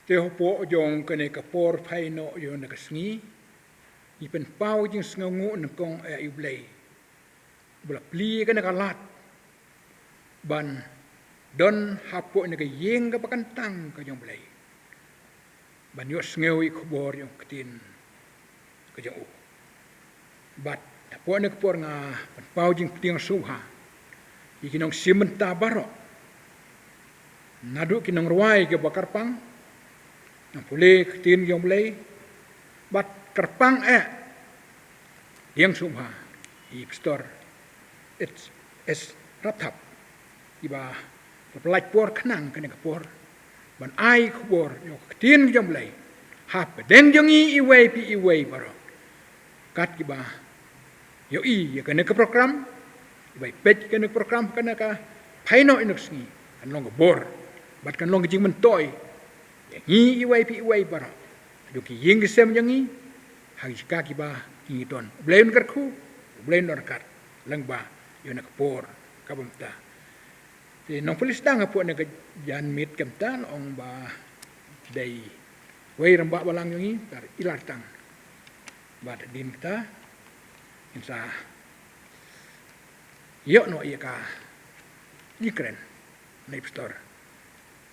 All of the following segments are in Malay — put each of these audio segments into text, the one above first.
te hopo jong kene kapor pai no yo na kasngi I pen pau jing sngongu na kong e iblei bula pli kene kalat ban don hapo ne ka yeng ka pakantang ka jong blei ban yo sngewi kubor yung ketin ka jong u bat hapo ne kapor nga ban pau jing tiang suha ikinong simenta baro nadu kinong ruai ke bakar pang nang pulih ketin jong blei bat kerpang yang sumha ikstor es ratap iba pelaj por kenang kene kapor ban ai kubor yo ketin jong blei hap den jongi iwei pi iwei baro kat iba yo ya kene ke program iba pej kene program kene ka paino inusngi kan long bor bat kan long jing mentoy ngi iwei pi iwei baro duki yeng sem jongi hagi kaki ba ingi don blain karku blain norkat langba yo nak por kabamta ti nong polis dang apo na jan mit kamtan ong ba dai wei ramba balang yongi tar ilartang ba din ta insa yo no iya ka ikren naip store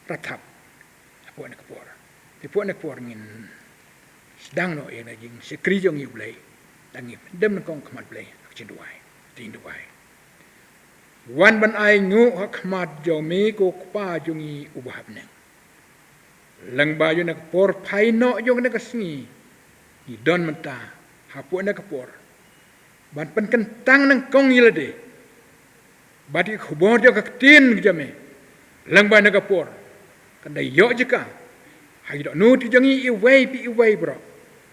ratap apo na kapor ti po na por ngin sedang no ina jing sekri jong i blai tangi dem kong khamat blai chin duai tin duai wan ban ai ngu khmat jo me ko pa jong i ubahap neng lang ba yo nak por phai no jong nak sngi i don menta hapu nak por ban pen kentang nang kong i lade bati khubor jo ka tin jame lang ba nak por kan dai yo jika hai do nu ti jong i wei pi wei bro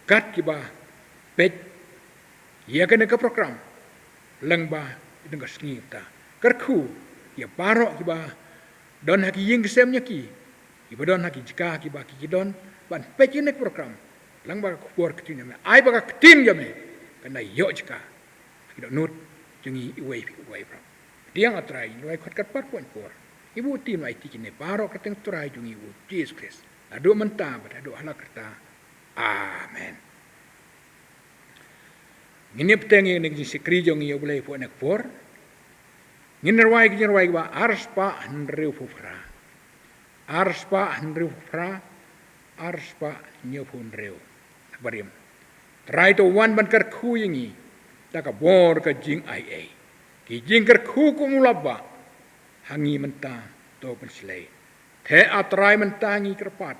kat kiba pej ya kena ke program langba dengan snita kerku ya parok kiba don haki yeng semnya ki iba don haki jika kiba ki don ban pej nek program langba kubor ketin me ai ba ketin ya me kena yo jika kido nut jengi iwei bro diang atrai noi khot kat par point por ibu tim ai ti ne parok keteng trai jungi u Jesus Christ adu menta pada adu halak kerta amen ngini petengi nek ji sekri jong yo boleh po nek por nginnerwai ba arspa nreu fufra arspa nyopun reu barim try to one ban kar khu yingi ta ka bor ka jing ai ki jing kar khu ku mulaba hangi menta to penslei the atrai menta ngi kerpat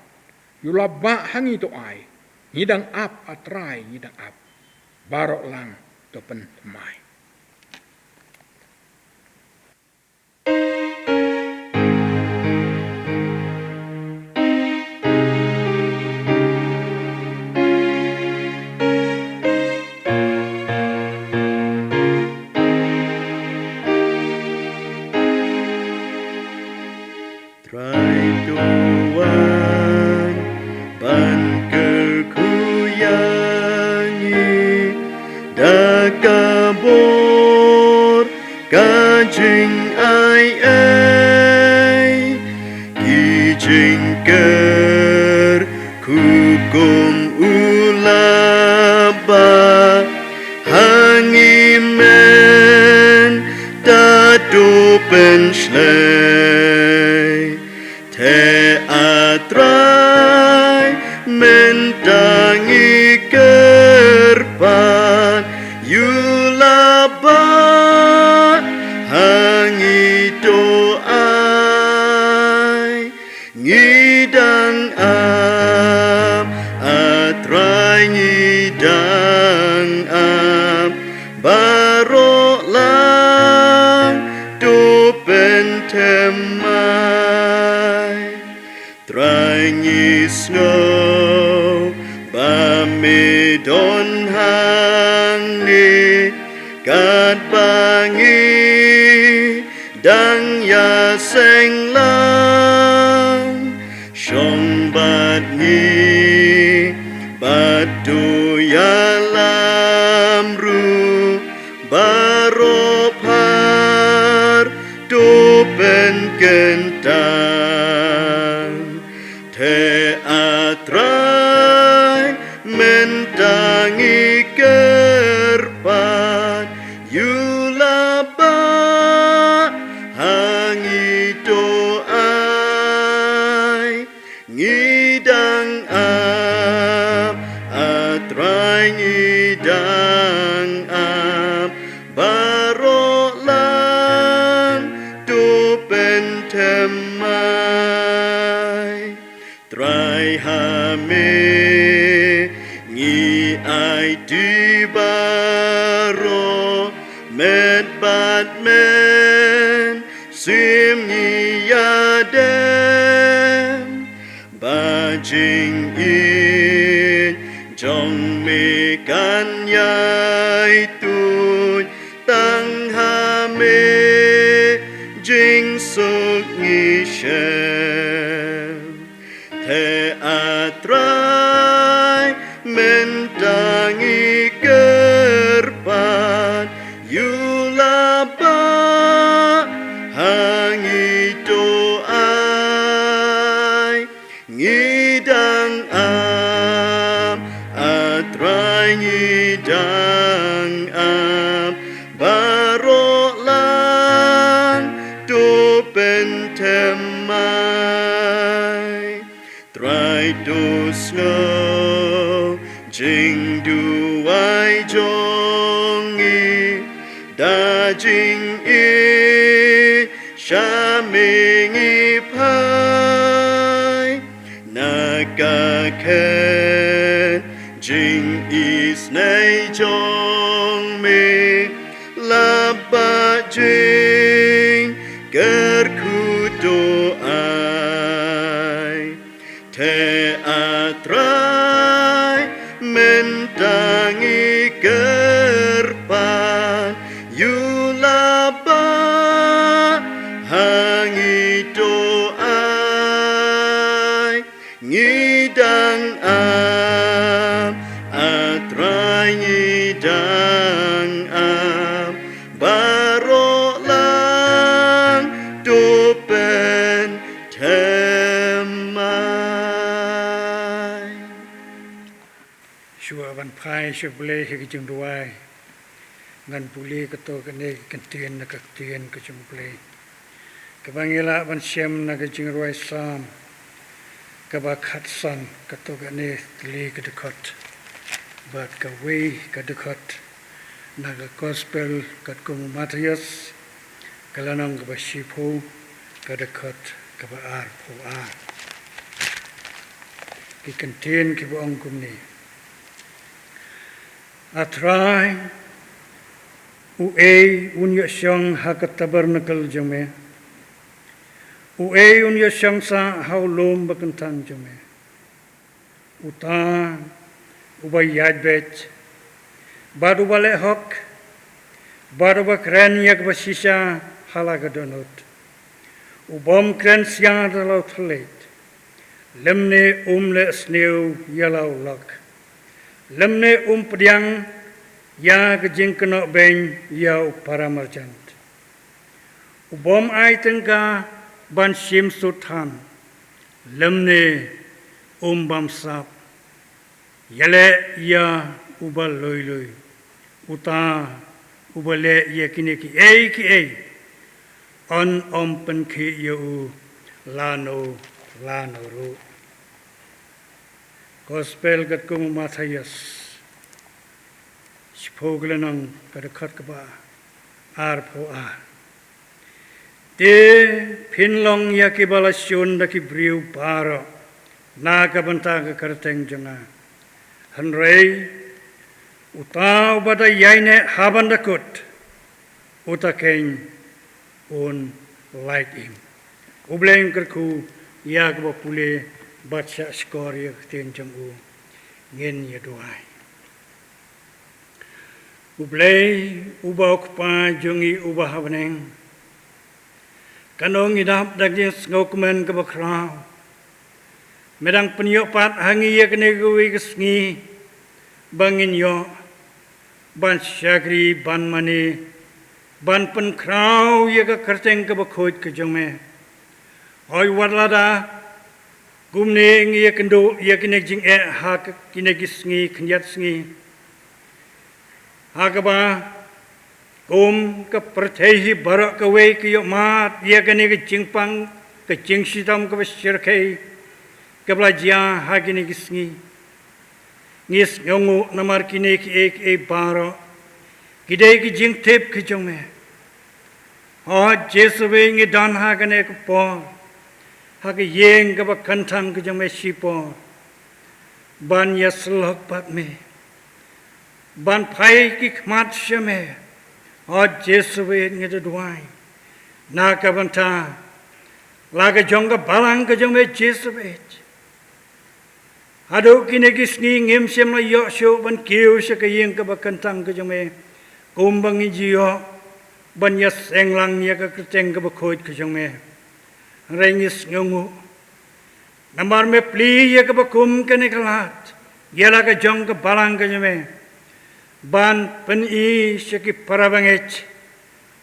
yulaba hangi to ai ngidang ap atrai ngidang ap barok lang topen mai Jing ai ki jing ker kukum ulaba hangi men dadu penslei te atrai mendangi kerpan yulaba hangi doai ngidang am atrai ngidang am barok lang do pentemai trai ngisno ba me don hangi kat bangi dang ya seng lang shong bat ni batu ya lam ru baropar do ben kentang te bangi kerpan yulaba hangi doai ngidang atrai ngidang barolan tu pentemai trai hame ngi ai di baro met bat men sim ngi yadem bajing in jong me kan yai tu tang hame jing suk ngi shem the atrai mendangi gerpan yulaba hangi doai ngidang atrai ngidang barolan do pentemai trai do snow jing du ai jongi da jing i shaming i pai naga ken jing is nei jong me la ba jing ger ku do ai te atrai mendangi gerpan yulaba hangi doai ngidang atrai ngidang barolan dopen temai Shua van pai shua bule he kijung duai ngan bule kato kene kentien na kaktien kijung bule kabangila van shem na kijung ruai sam kabakhat san kato kene li kadekot bat kawe kadekot naga gospel kat kumu Matthias kalanong kabashipo kadekot kaba ar po ar ki kentien ki boong kumni atrai ue unya syang hakat tabernakel jome ue unya syang sa haulom bakentang jome uta ubay yadbet baru bale hok baru bakren yak basisha halagadonot ubom kren siang dalau tlet lemne umle sneu yalau lak lemne pediang ya kejing kena beng yau para merchant ubom ai tengka ban sim sutan lemne bam sap yale ya ubal loi loi uta ubale ya kini ki on pen ki yu lano ro Gospel kat kumu Matthias Shpoglanang kadakhat kaba arpo a te pinlong yakibala shun daki briu paro na kabanta ka karteng janga hanrei utau bada yaine habandakut utakeng un light im ubleng kerku yak bapule baca skor yak ten jamu ngin ya doai ublei ubak pa jungi ubah habneng kanong idap daging ngokmen ke bakrau medang penyopat hangi yak negui kesngi bangin yo ban syagri ban mani ban penkrau yak kerteng ke bakhot ke jome oi warlada gumne ngi yakendo yakinek jing hak kinegis ngi knyat sngi Hagaba ke percaya barak ke wei ke yok mat dia kene ke jingpang ke jing sidam ke bersirkai ke belajar hagini ke sengi ngis ngongu namar kini ke ek barak kidai ke jing tep ke jome ha jesuwe ngi dan hagane ke por hag yeng ke bakantang ke jome sipor ban yaslok pat me ban pai ki khmat shame और जेसुवे निद दुआई ना कबंता लागे जोंगा बालांग जोंगे जेसुवे आदो किने Kisni ngem sem la yo sho ban kiu se ke yeng ke bakantang ke jome kumbang jiyo ban ya senglang ya ke keteng ke bakhoit ke jome rengis ngungu namar me pli ya ke bakum ke niklat yela ke jong ke balang ke jome ban pen i seki parabanget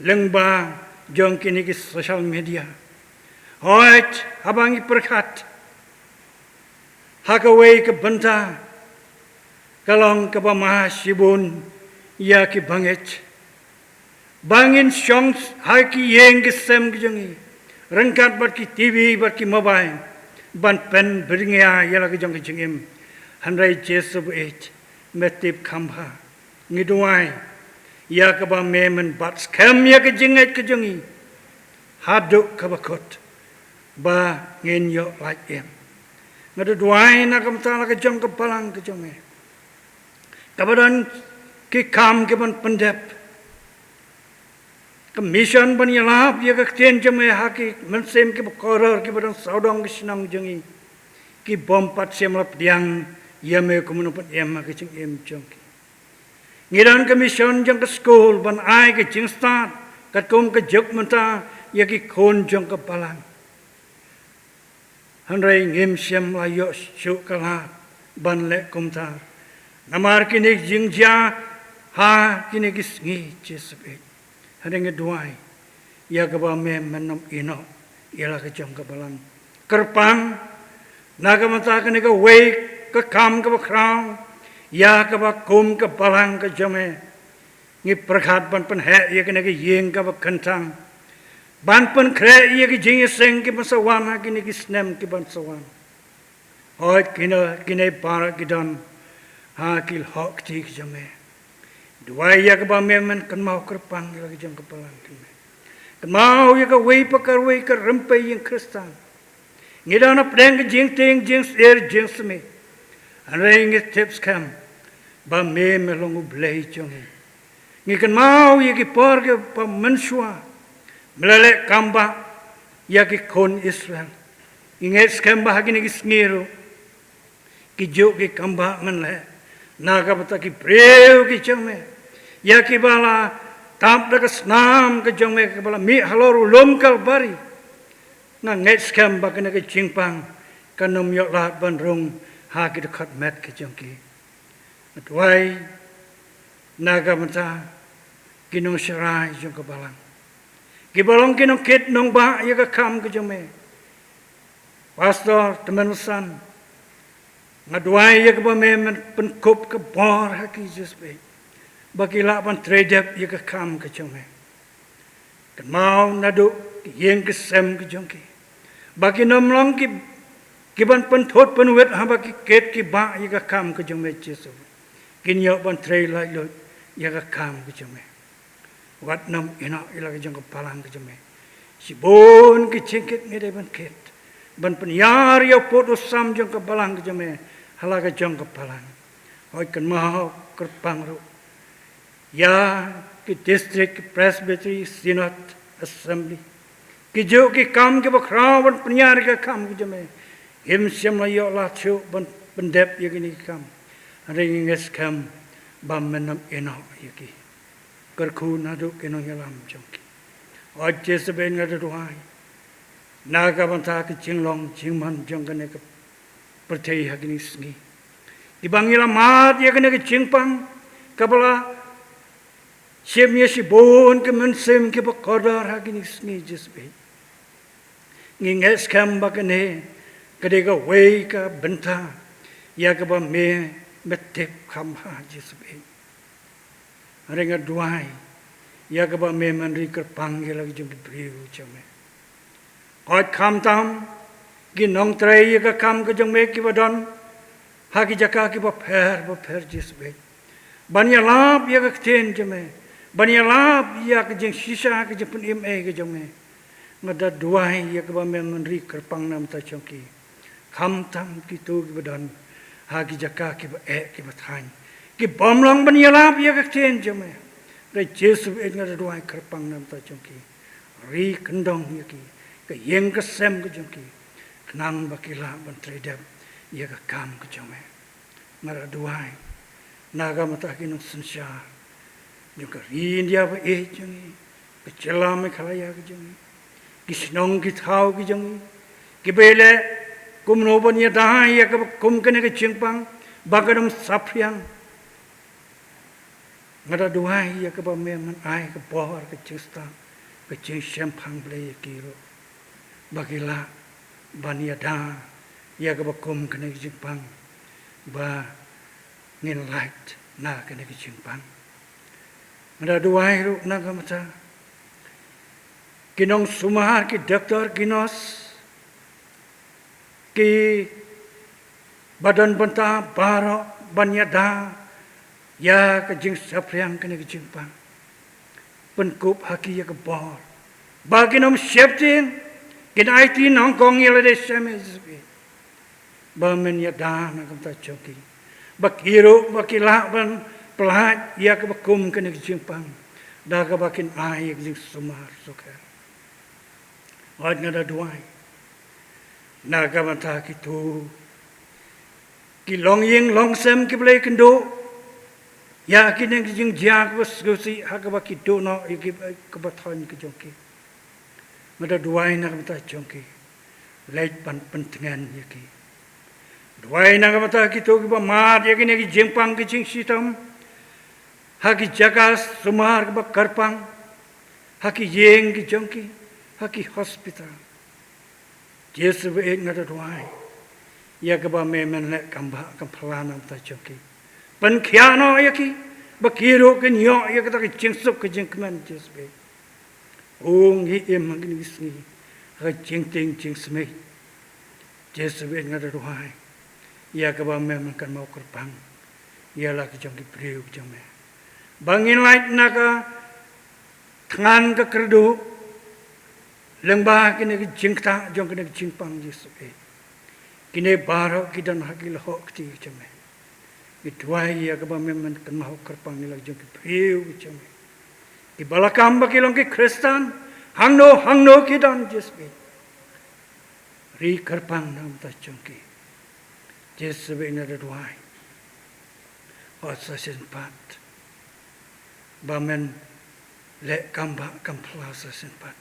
lengba jong kini ki social media hoit habangi perkat hakawai ke benta kalong ke bamah sibun ya ki banget bangin shong haki yeng ke sem jongi rengkat bat ki tv bat ki mobile ban pen bringya yala ke jong ke jengim handai jesu et metip khamha ngiduai ya ke ba memen bat scam ya ke jinget ke jongi haduk ke bakot ba ngin yo like em ngadu duai na kam ta ke jong ke palang ke jonge kabadan ki kam ke ban pendep ke mission ban ya lap ya ke ten jome ha ki mensem ke koror ke badan saudong ke sinang jongi ki bom pat sem lap diang ya me ko mun pat em ke jing em jong ngiran ke mission jang ke school ban ai ke jing start kat kum ke juk menta ya ki khon jang ke palang hanrai ngem sem la yo shu kala ban le kum ta namar kini jing ja ha kini ki sngi jesbe hadeng duai ya ke ba me menam ino ya la ke jang ke palang kerpang naga mata kini ke wei ke kam ke krang ya ke ba kum ke palang ke jame ngi prakhat ban pen he ye ke ne ke yeng ke ba kantang ban pen kre ye ke jing seng ke pasawan ha ke ne ke snem ke ban sawan hoy kine para ke dan ha kil hok ti ke jame duai ya ke ba men kan mau kerpang ye ke jam ke palang ke me kan mau ye ke wei pakar wei ke rempe yang kristan ngi dan ap deng ke jing ting jing ser jing sme anring it tips kam ba me melongu blai jongi ngi kan mau ye ki por ke pa mensua melale kamba ya ki kon Israel inges kamba hagini ki smiru ki jo ki kamba menle naga bata ki breu ki jome ya ki bala tap da snam ke jome ke bala mi haloru lomkal bari na nges kamba kena ke jingpang kanom yok lat ban rung ha ki dekat met ke jongki Tuai naga mata kinong serai jong ke balang. Ki balong kinong kit nong ba ya ke kam ke jome. Pastor teman san ngaduai ya ke bamen penkup ke bor haki jesbe. Bagi lapan tredep ya ke kam ke jome. Kan mau nadu yeng ke sem ke jongki. Bagi nomlong ki ban pentot penwet ha bagi ket ki ba ya ke kam ke jome jesu. Kinyo ban trei lai lo ya ka kam ke jome wat nam ina ila ke jong ke palang ke jome si bon ke cengket ngede ban ket ban penyar ya poto sam jong ke palang ke jome hala ke jong ke palang hoi kan mau kerpang ro ya ke district presbytery synod assembly ki jo ki kam ke bakra ban penyar ke kam ke jome him sem la yo la chu ban pendep ya kini kam ringes kam bam menam eno yaki kerku nadu keno yalam jongki ajje seben ngadu duai naga banta ke jinglong jingman jongkane ke percaya hagini sngi dibangila mat ya kene ke jingpang kabala semye si bon ke mensem ke bakodar hagini sngi jesbe nginges kam bakane kadega wei ka benta ya ke ba me metep kam ha jesbe Renga duai. Ya kaba me manri kerpang ya lagi jumpi priu jome. Ot kam tam. Ginong tray ya kam ke jong me ki badon. Haki jaka ki ba per jisbe. Banya lap ya ka ten jome. Banya lap ya ka jeng sisa ka jepun im ke jome. Ngada duai ya kaba me manri kerpang nam ta chongki. Kam tam ki tu ki badon. Haki jaka ki ba ki ba thain. Ki bom long banya lap ya ka ten jome. Rai Jesu ngada duai kerpang nam ta chongki. Ri kendong ya ki. Ka yeng ka sem ka jongki. Kenang bakila ban tredap ya ka kam ka jome. Ngada duai. Naga mata ki nong sensya. Jong ka ri india ba jongi. Ka celam khala ya ka jongi. Ki sinong ki thau ki jongi. Ki bele kum no ban ya da ya ka kum kene ka chingpang bagadam saphyang. Ngada duai ya ka ba me man ai ka bor ka chista ka ching champang ble ya ki ro. Bagila ban ya da ya ka ba kum kene ka chingpang ba ngin light na kene ka chingpang. Ngada duai ro naga mata kinong sumahar ki doktor kinos ki badan banta baro banyada ya ka jing sapryang kene ka jingpang penkup haki ya ka bor baginom shepting kin IT nong kong yela de semezbi ba men ya da na kam ta choki bakiro bakila ban pelat ya ka bakum kene ka jingpang da ka bakin ai ka jing sumar sukar wad ngada duai naga mata kitu ki long ying long sem ki play kendo ya ki neng jing jak bus gusi hakaba ki do no ki kabathon ki jongki ngada duai naga mata jongki leit pan pentengan ya ki duai naga mata kitu ki ba mat ya ki neng jingpang ki jing sitam haki jagas sumar ki ba karpang haki yeng ki jongki haki hospital Yesu be ngada duai ya ka ba me men le kamba kampalana ta choki pan khiano ya ki ba kiro ke nyo ya ka ta ki chingsuk ke jingkman Yesu be ong hi em ngin wisni ha jingting jingsme Yesu be ngada duai ya ka ba me men kan mau kerpang ya la ki jong ki priu jong me bangin lait na ka thangan ka kerdu lengba kini ki jingta jong kini ki jingpang Yesu e kini baro ki dan hakil hok ti jome ki tuai ya ka ba memang kan mau kerpang ni lagi jong ki priu jome ki balakam ba ki long ki Kristen hangno ki dan Yesu e ri kerpang nam ta jong ki Yesu be na duai osasin pat ba men le kamba kampla sasin pat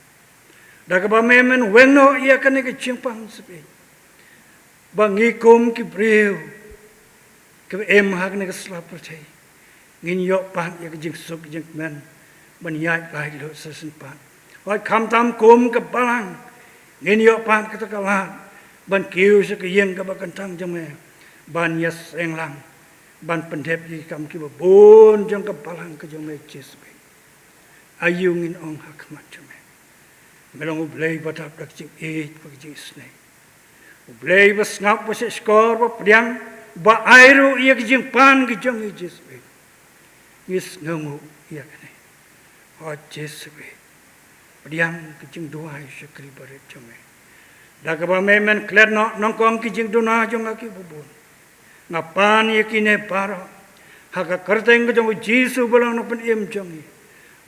Daga ba memen weno ia kene ke chimpang sepe. Bangi kum ki breu. Ke em hak ne ke slaperte. Ngin yo pan ya ke jing suk jing men. Ban yai bai lo sasin pan. Oi kam tam kum ke balang. Ngin yo pan ke takalan. Ban kiu se ke yeng ke ba kantang jame. Ban yas englang. Ban pendep di kam ki ba bon jang ke balang ke jame jesbe. Ayu ngin ong hak mat jame. Melong ublay batap dak jing pag jing snai. Ublay ba snap ba se skor ba priang ba airu iya ki jing pan ki jong i jesbe. Is ngangu iya kene. Ha jesbe. Priang ki jing duai sekri baret jome. Dak ba memen kler no nongkong ki jing duna jong aki bubun. Ngapan iya kine paro. Haka kerteng ki jong Jesu balang no pen im jong i.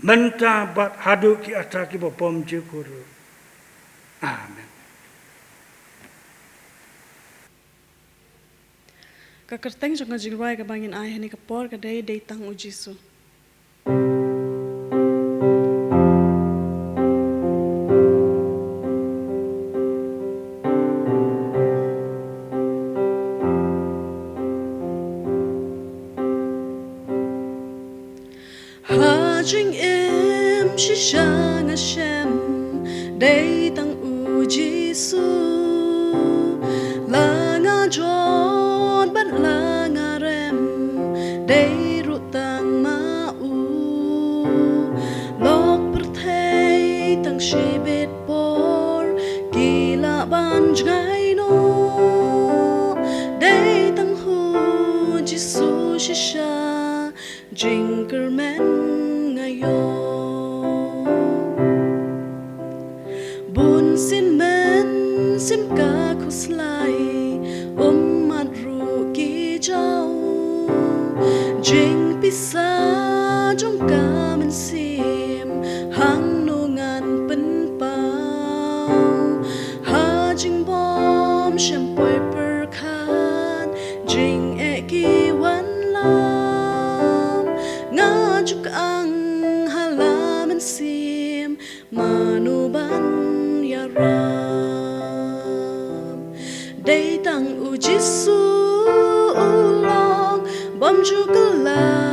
Menta bat hadu ki ataki ba pom jekuru. Amen. Kakerteng jong ngajilwai ka bangin ay hani kapor ka day tang u Jesu. Hajing em shishang Hashem day tang u Jesu langa jon ban langa rem day rutang ma u ngày nô đây tăng hu Giêsu shisha jingle men ngayo bun sin men sim ka khuslai mat ru ki jau jing pisa trong ca mình sim hang no ngan pen pao ha jing bom shem poi per khan jing e ki wan lam nga juk ang hala mình sim manu ban ya ram đây tăng u Giêsu long bom chu la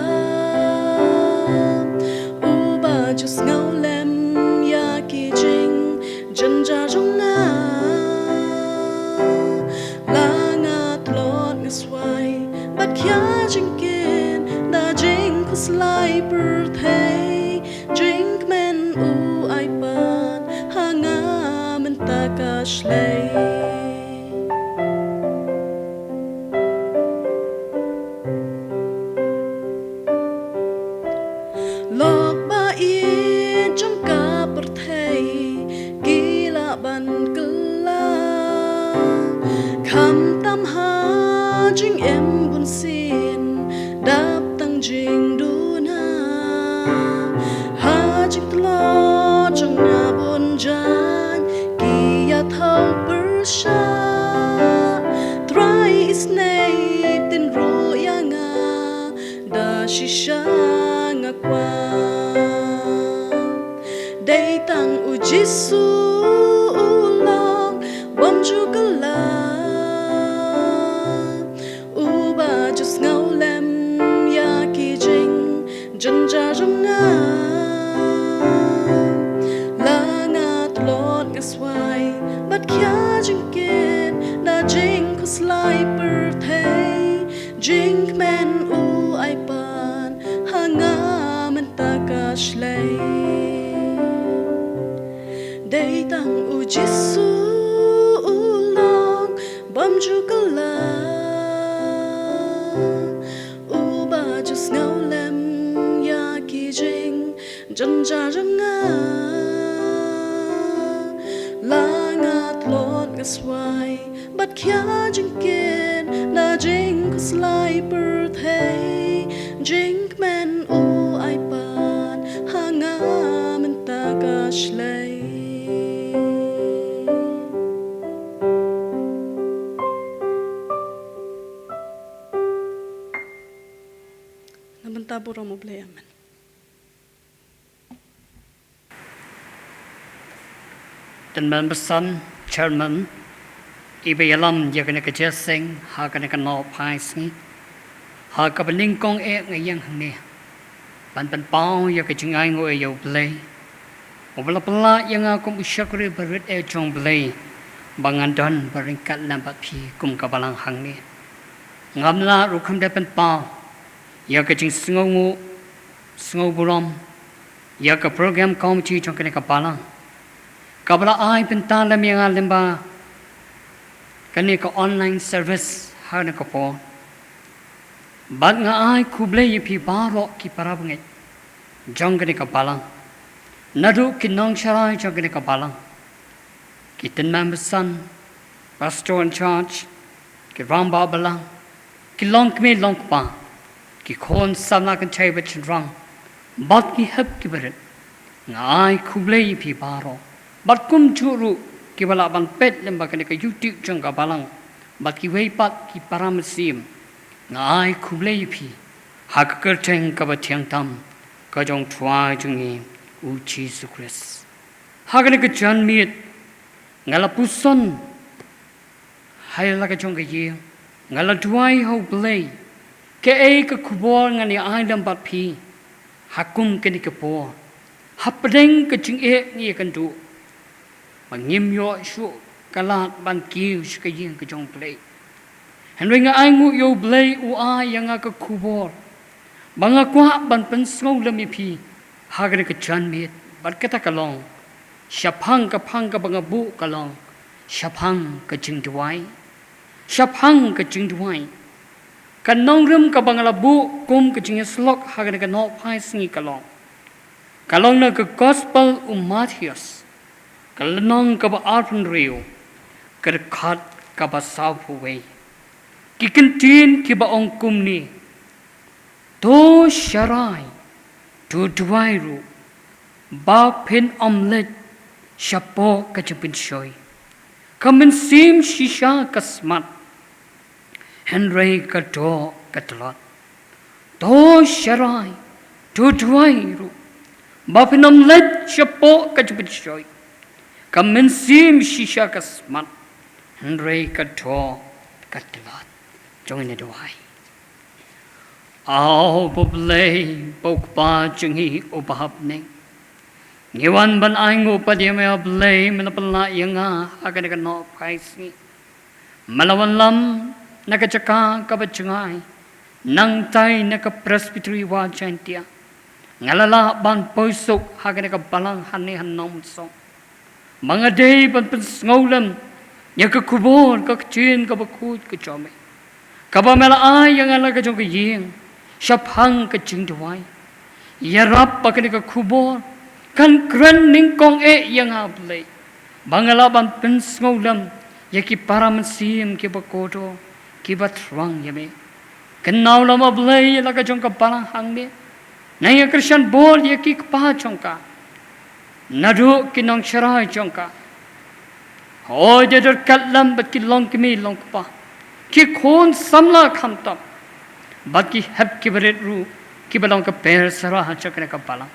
just ngâu lem ya ki jing chân ra trong nga la nga tlot nga swai bat kya jing kin da jing kus lai per thei jing men u ai pan ha nga men ta ka shlei lok ba yên trong cả bờ thầy kỳ lạ ban kala kham tam ha jing em bun sin đáp tăng jing du na ha jing lo trong nhà bun jan kỳ ya thâu bờ sha try is nay tin ro ya nga da shisha nga kwa đây tăng u Giêsu long bom chu la u ba just ngâu lem ya ki jing chân ra trong nga la nga tlot nga swai bat kya jing kin da jing kus lai per thei jing men u ai pan ha nga men ta ka shlei đây tăng u Giêsu long bom chu la u ba just ngâu lem ya ki jing chân ra trong nga la nga tlot nga swai bat kya jing kin na jing kus lai per thei jing men u ai pan ha nga men ta ka shlei Taburo mo blay amen. Den man besan chairman ibayalam yakane ka jesing ha kana ka no paisni ha ka bening kong e ngayang hne ban pao ya ka chingai ngo e yo blay obla pala yang kum usyakre barit e chong blay bangan don baring kat lambat phi kum ka balang hang ni ngamla rukham de pao ya ka ching sngo buram ya ka program committee chong kana ka balang kabla ai pinta la mianga lemba kani ka online service ha na ka po bad nga ai kuble yi phi baro ki parab ngai jong kani ka balang nadu kinong sharai chong kani ka balang ki tin man san pastor in charge ki ramba balang ki long me long pa ki khon samna kan chai ba chin rang bat ki hab ki baret nga ai kuble yi phi baro bat kum churu ki bala ban pet lemba kani ka youtube jong ka balang bat ki wei pat ki param sim ngai khuble phi hak ker theng ka ba thiang tam ka jong thwa jungi u Jesus Christ hagane ka jan miet ngala puson hay la ka jong ka ye ngala duai ho blai ke e ka khubor ngani ai dam bat phi hakum kani ka po hapdeng ka ching e ni kan du mangim yo shu kalat ban kiu shka yin ka jong play han ringa ai ngu yo blay u a yanga ka khubor banga kwa ban pen sngau lami phi hagre ka chan mit bat ka ta kalong shaphang ka phang ka banga bu kalong Shapang ke jing duai. Shapang ke jing duai. Kan nong rim ke bangalabu kum ke jing slok hagan ke no pai singi kalong. Kalong na ke gospel Matthews. Kalong ke ba arpun rio. Ke dekat ke ba Southway. Ki kentin ki ba ong kum ni. To sharai. To duai ru. Ba pen omelet. Shapo ke jepin shoy. Kamen sim shisha kasmat. Henry kato katlot. To sharai. To duai ru. Bapinam led shapo kajbit shoy. Kamen sim shisha kasmat. Henry kato katlot. Join it away. Ao boblay bokpa jungi ubahapning. Ngiwan ban aingo padiyame ablay manapala yanga agad no paisi. Malawan lam nakachaka kabachangay. Nang tay naka presbytery wajantia. Ngalala ban poisok agad balang hani hanom so. Mga day ban pensngolam yakakubor kakchin kabakut kachome. Kabamela ay yang ala kachong kaying. Shaphang kaching duway. Yarap agad kubor. Kan keren ningkong yang ablay. Bangalaban pensngolam yaki para mensim ki bakodo ki batrang yame. Kenau lam ablay laga jongka balang hangme. Naya Christian bol yaki kpa jongka. Nadu kinong sharai jongka. Oh jadar katlam bat ki long kimi long kpa. Ki khon samla khamtam. Bat ki hep ki baret ru ki balong ka per sarah chakne ka balang.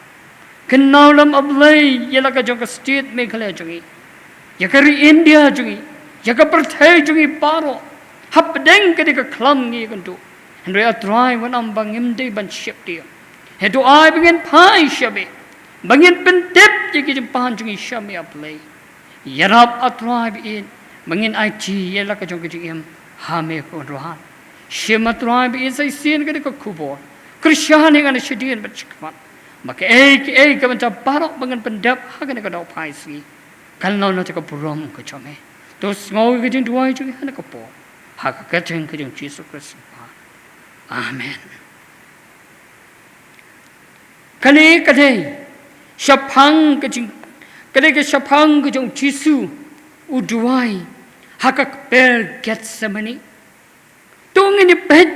Kenau lam ablay yalaka jongka state Meghalaya jungi. Yakari India jungi. Yaka Perthai jungi paro. Hapdeng kadika klam ni kantu. And we are trying when I'm bangim day ban ship dear. Head to I begin pie shabe. Bangin pentip yaki jimpan jungi shami ablay. Yarab a tribe in. Bangin IT yalaka jongka jingim. Hame kodrohan. Shima tribe is a sin kadika kubor. Krishani and a shadian but chikman. Maka kebanca barok bangan pendap hagan ka daw paisi kalno na ka purom ka chome tos ngau ka jing duai chu hana ka po ha ka jing ka jing Jesus Christ amen kali kadai shaphang ka jing kadai ka shaphang ka jing Jesus uduai ha ka per Gethsemane tungin ni pet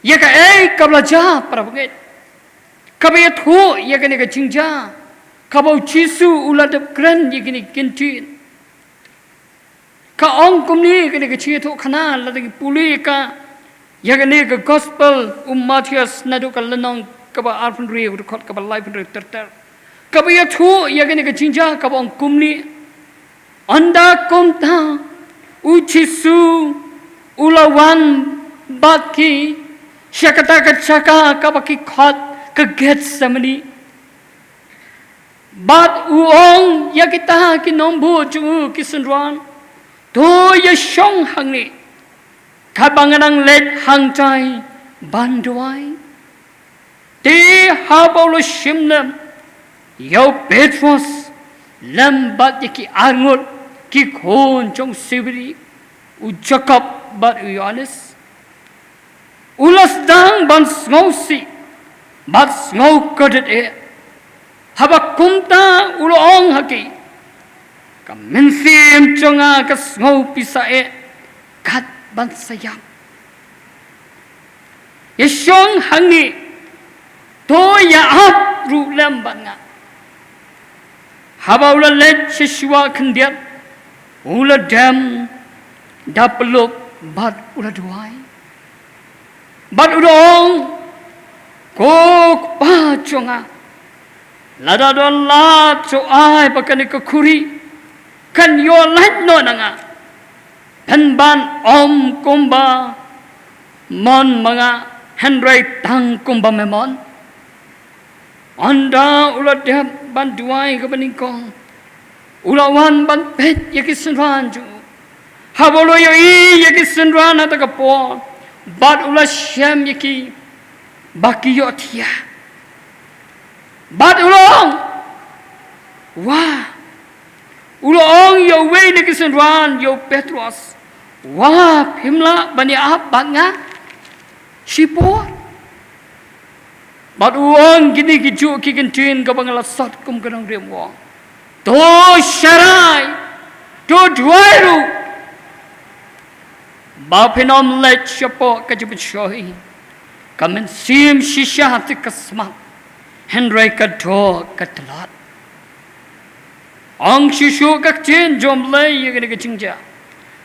ya ka kabla ja para baget Kabaya thu yakani ka chingja kabau chisu uladap kran yakani kintin ka ong kumni yakani ka chithu khana ladagi puli ka yakani ka gospel Matthews nadu ka lanong kaba arpun ri ur khot kaba life ri terter kabaya thu yakani ka chingja kaba ong kumni anda kumta u chisu ulawan batki shakata ka chaka kaba ki khot ke Gethsemane bat uong ya kita ki nombu chu ki sunran to ya shong hang ni kabanganang let hang chai banduai ti habolo shimnam yo Petrus lambat ya ki arngot ki khon chong sibri u Jacob bat u Yohanes ulas dang ban sngosi Bat ngau kadet habak kumta ulong haki kam mensim chonga kas ngau pisa kat ban sayang yeshong hangi to ya ap ru lam banga haba ula let shishwa khandiat ula dam dapeluk bat ula duai bat ulong Kok pa chonga lada don la cho ai pakani ka khuri kan yo lat no nanga pan ban om kumba mon mga Henry tang kumba memon anda ulat dia ban duai ka baningkong ulawan ban pet yakisenran ju habolo yo I yakisenran ata ka po bat ulas syam yaki Baki yo tia, bat ulong, wah, ulong yo yo way ni kisan ran yo Petrus. Wah, himla bani ap banga. Sipor. Bat uang gini kiju kikin tin ka bangala sat kum kanang rem wang. To sharai. To dwairu. Bapinom let siapo kajibitshohi. Kamen sim shisha hati kasmat. Henry kadho katlat. Ang shishu kakchen jomlay yagani kachingja.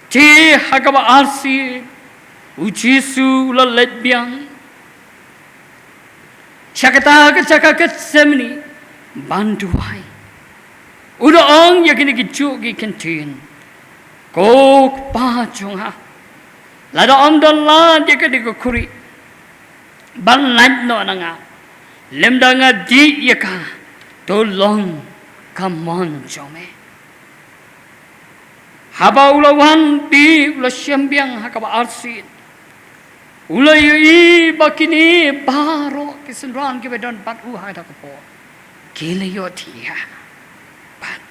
Ti hakaba arsi. Ujisu la letbiang. Chakata kachakat semni. Banduai. Uda ang yagani kichu ki kentin. Kok pa chunga. Lada om don la yagani kukuri. Ban lạnh nọ nga. Lem da nga di yaka. To long. Come on, Jome. Haba ulawan di ula syambiang hakaba arsin. Ula yui bakini baro kisenran kibedon batu hai takapo. Kila yo tia. Bat.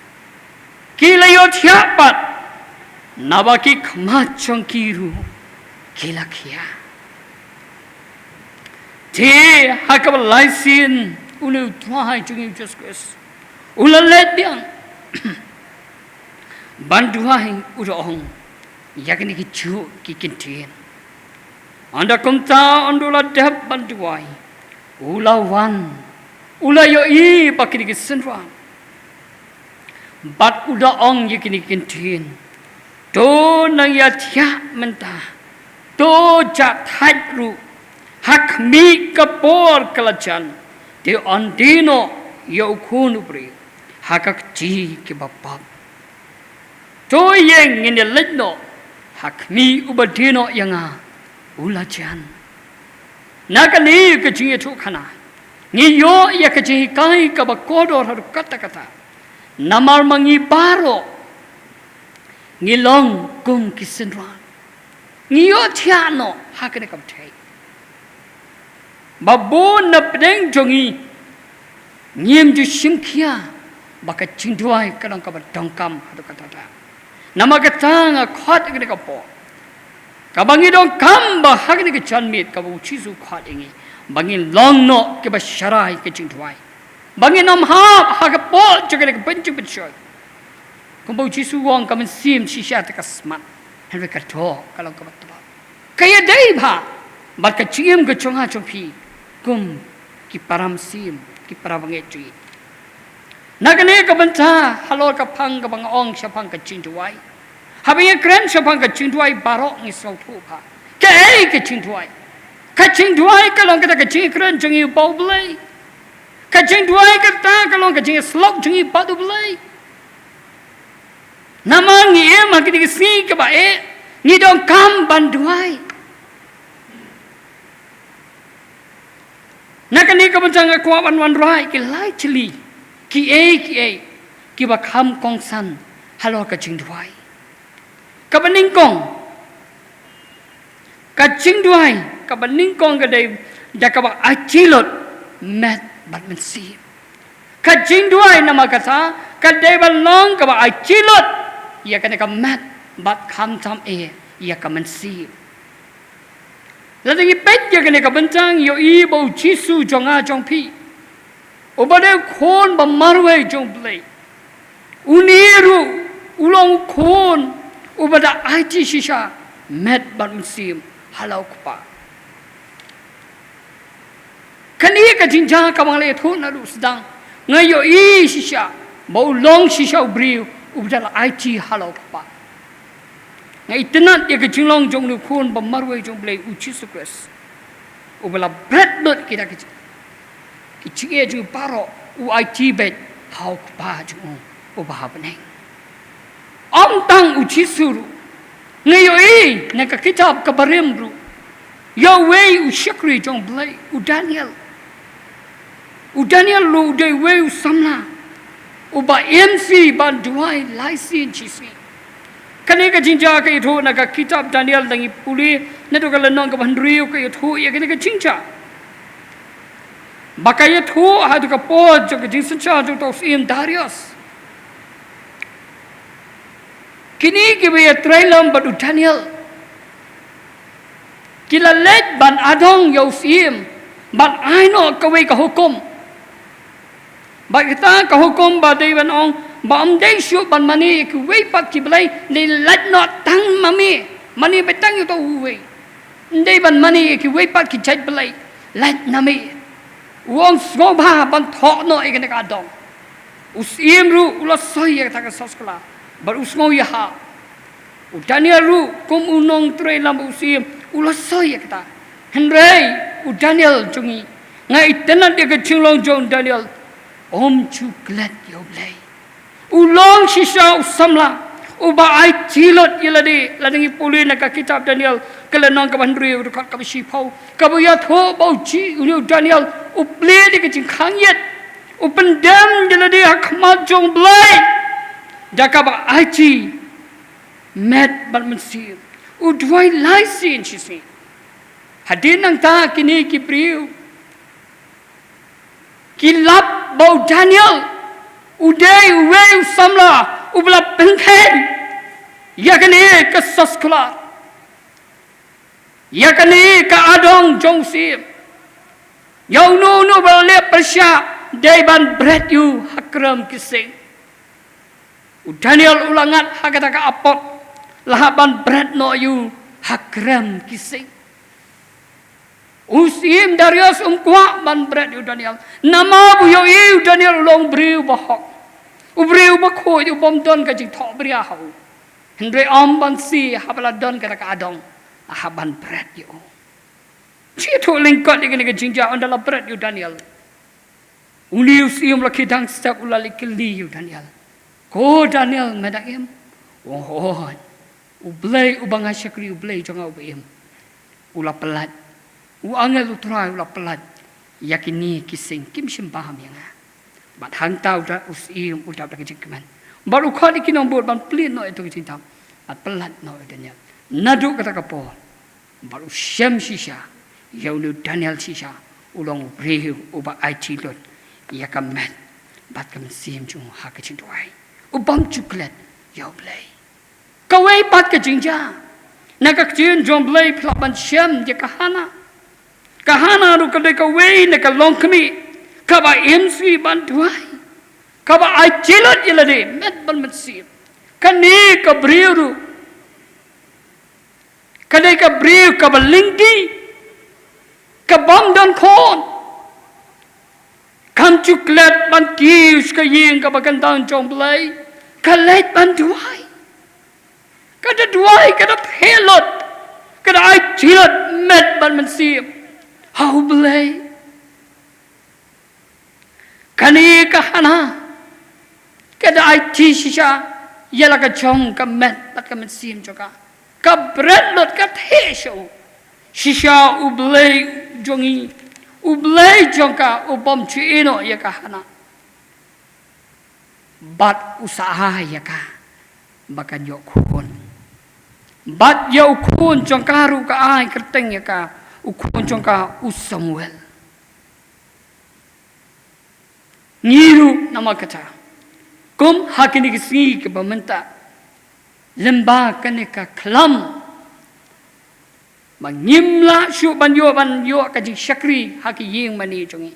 Kila yo tia bat. Nabaki kmachong kiru. Kila kia. Ti hakaba laisin. Ula tuahai jungi juskus. Ula let biang. Banduai ura ong. Yakini kicu kikintin. Anda kumta andula deb banduai. Ula wan. Ula yoi bakini kisenra. Bat uda ong yakini kintin. To nang ya tia menta. To jat hadru. Hak mi kapor kalajan. Di andino yau kunubri. Hakak ji ke bapa. To yang ini letno. Hak mi ubadino yang ulajan. Nakani kecing itu kana. Ni yo ya kecing kai kabakodor haru kata-kata. Namar mangi baro. Ngilong kum kisenran. Ni yo tiano hakane kamtai. Babon na pedeng jongi. Ngiem ju simkia. Baka cingduai kadang kabar dongkam hadu kata. Nama kata nga khot igni kapo. Kabangi dongkam bah hagni ke chanmit kabu chisu khot ingi. Bangi long no ke ba sharai ke cingduai. Bangi nom ha hagapo jagani ke benci bencoy. Kumbu chisu wong kamen sim shisha te kasman. Henry kato kalau kabar tebak. Kaya dai ba. Baka cingim ke chonga chongpi. Kum ki param sim ki parabange cui. Nagani kabanta halor kapang kabang ong siapang kacingduai. Habis keren siapang kacingduai barok ni sautu pa. Kei kacingduai. Kacingduai kalau kita kacing keren jengi bau belai. Kacingduai kata kalau kacing slok jengi batu belai. Nama ni emak kita kisi kebae ni dong kam banduai. Nagani kabanta ngakwa wan rai kilai cili. Ki ki bakam kong san halor kacing duai. Kabaning kong kacing duai kabaning kong kadai jakaba acilot met batman si. Kacing duai nama kata kadai balong kaba acilot ia kena ka met bat kam tam ia kaman si. Lalu ipet ia kena ka bentang yo i bau jisu jonga jong pi. Obade kon bamarwe jong play. Uniru ulong kon obada IT shisha met barusim halau kupa. Kani ka jinja ka mangle thon na sedang ngayo i shisha bau long shisha ubri ubada IT halau kupa. Ngai tenat ya ka jinglong jong nu kon bamarwe jong play uchisukres. Obala bread dot kita kita. Kicik ju paro UIT bet hau pa ju ubah beneng. Om tang uci suru. Ngayo neka kitab kabarim ru. Yo way usyakri jong blay u Daniel. U Daniel lu de way samla. Uba MC ban duai laisin chisi. Kaneka jinja ka itu naka kitab Daniel dangi puli neto kala nong ka bandriu ka itu ya kaneka jinja. Bakaya tu hadu ka po jog jinsan cha jog tos im Darius. kini kibe trailam badu Daniel kila let ban adong Yosim ban aino kawe ka hukum ba kita ka hukum ba dei ban ong ba am dei shu ban mani ki wei pat ki blai le let not tang mami mani betang yu to wei dei ban mani ki wei pat ki chait blai let nami wong sgoba ban tho no igene ka dong usim ru ulo soi ya ta ka soskala bar usmo ya ha Daniel ru kum unong trailam usim ulo soi ya ta henrei Daniel jungi ngai tenan dia ke chinglong jong Daniel om chu glad yo blai ulong shisha usamla uba ai chilot yelade ladangi puli na ka kitab Daniel kelenong ka bandri rekat ka sipau ka ya tho bau chi ulu Daniel uple de ke jing khangyet upendam yelade hakmat jong blai jaka ba ai chi met ban mensir udwai lai sin chi si hadin nang ta kini ki priu kilap bau Daniel udai uwe usamla ubla pengkhen yakani ke saskula yakani ke adong jongsim yau no bale persya daiban bread you hakram kising Daniel ulangat hakata ka apot lahaban bread no you hakram kising usim Darius umkwa ban bread you Daniel nama bu yo you Daniel long briu bahok ubriu bakho you bom don ka jing tho bria hau hendre om ban si habala don ka ka adong haban bread you chi tho lingkot ni ka jing ja ondala bread you Daniel uli usim la kidang step ulali kili you Daniel ko Daniel medaim oh ublay ubanga syakri ublay jonga ubim ula pelat angel utrai ula pelat yakini kising kim sim paham yang bat hang tau da usim udap da kejingman baru khali kinong bot ban plin no itu kejingtam bat pelat no Daniel nadu kata kapo baru syam shisha yaulu Daniel shisha ulong brehu uba IT lot yakaman bat kam sim chung ha kejing tuai ubam chuklet yau blai kawai pat kejingja nak kejing jom blai pelaban syam je kahana ru kadai kawai nak long kami kaba MC bantuai kaba ajilat yelade met ban mesir kani ka briru kadai ka briru kaba lingdi kabam dan kon kam chuklet ban kius ka ying kaba kantang jom blai kalet bantuai kada duai kada pelot kada ajilat met ban mesir how blai kani kahana kada IT shisha yala ka chong ka met pat ka mesim joka ka bread lot ka thesho shisha ublay jongi ublay jonka ubom chino ya kahana bat usaha ya ka bakan yokun bat yokun jongkaru ka ai kerteng ya ka ukun jongka usamuel niru nama kata kum hakini kisi ke pementa lemba kaneka kelam mangimla syu banyo kaji syakri haki ying mani jongi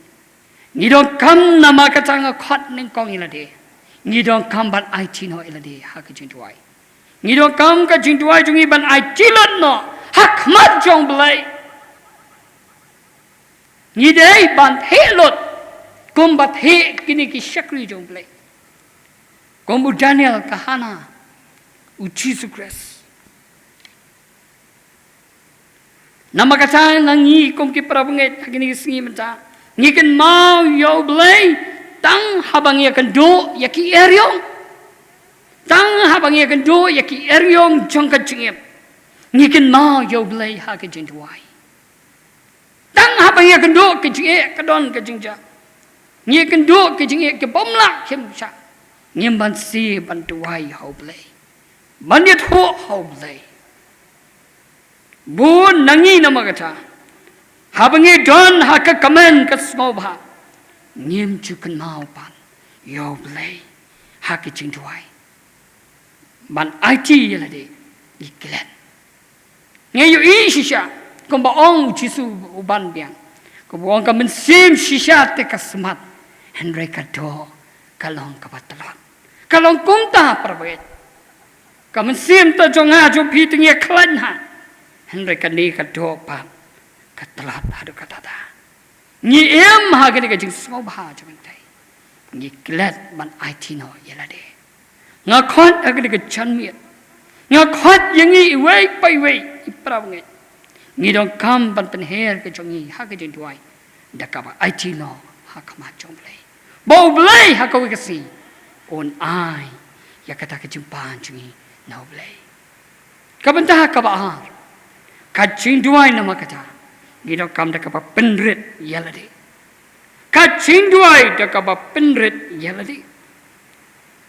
ngidong kam nama kata ngakhat ning kong ilade ngidong kam ban ai chino ilade haki jingtuai ngidong kam ka jingtuai jongi ban ai chilot no hakmat jong blai ngidei ban helot kumbat he kini ki syakri jong blai kumbu Daniel kahana Jesus Christ nama kata nangi kum ki prabanget kini singi menta ngiken mau yo blai tang habang ya kendo ya ki eryong tang habang ya kendo ya ki eryong jong ka jingem ngiken mau yo blai ha ka jingwai tang habang ya kendo ke jinge kadon ka jingja ngi kendo ke jinge ke bomla kem sha ngim ban si ban tuai hau blai ban yet ho hau blai bu nangi nama kata habangi don ha ka kamen ka smau ba ngim chu kan mau pan yo blai ha ke jing tuai ban IT là đi iklan nghe yêu ý shisha còn bảo ông chỉ su ban biang còn bảo ông cầm mình sim shisha te kasmat Henry kado kalong kabatalon kalong kumta perbaik cầm mình sim ta cho nga cho pi tu nghe klan ha Henry kani kado pa katalat hadu katata ni em ha cái cái chừng sâu ba cho mình thấy ni klan ban IT nó vậy là đi ngã khót ở cái chân miệng ngã khót yang nghi way bay way iprao nghe nghi dong kam ban pen hair cái trong nghi ha cái chân đuôi đã cả IT nó ha kama trong play bầu play ha có cái gì on ai ya kata cái chân pan trong nghi no play cái bên ta cái bà cái chân đuôi nó mà cái ta nghi dong kam đã cả pen red ya là đi cái chân đuôi đã cả pen red ya là đi